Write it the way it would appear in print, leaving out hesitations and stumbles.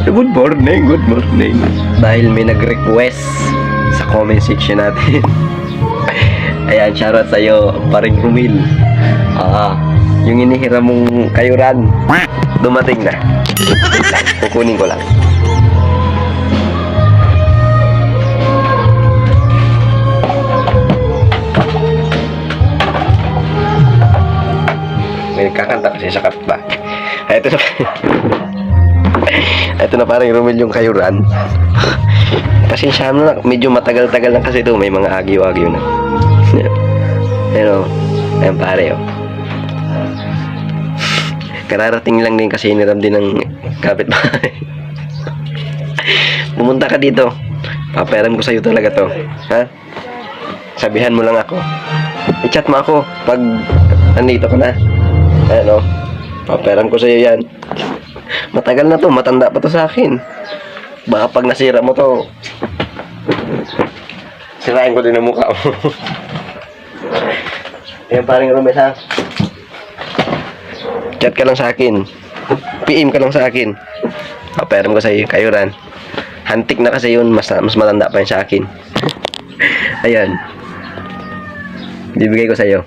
Good morning, good morning. Dahil may nag-request sa comment section natin. Ayan, shoutout sa'yo, paring Rumil. Yung inihiram mong kayuran, dumating na. Kukunin ko lang. May kakanta kasi sa kapba. Ito na. Ito na parang Romel yung kayuran. Pasensya mo na, medyo matagal-tagal lang kasi ito. May mga agyo-agyo na. Pero, ayan pare, oh. Kararating lang din kasi iniram din ng kapitbahay. Pumunta ka dito. Papayaran ko sa'yo talaga to. Ha? Sabihan mo lang ako. I-chat mo ako pag nandito ka na. Ayan, oh. Papayaran ko sa'yo yan. Matagal na to, matanda pa to sa akin. Baka pag nasira mo to, sirain ko din ang mukha mo. Ayan paring Romel, ha? Chat ka lang sa akin. PM ka lang sa akin. Papayaran ko sa'yo, kayuran. Hantik na kasi yun, mas matanda pa yun sa akin. Ayan. Bibigay ko sa'yo.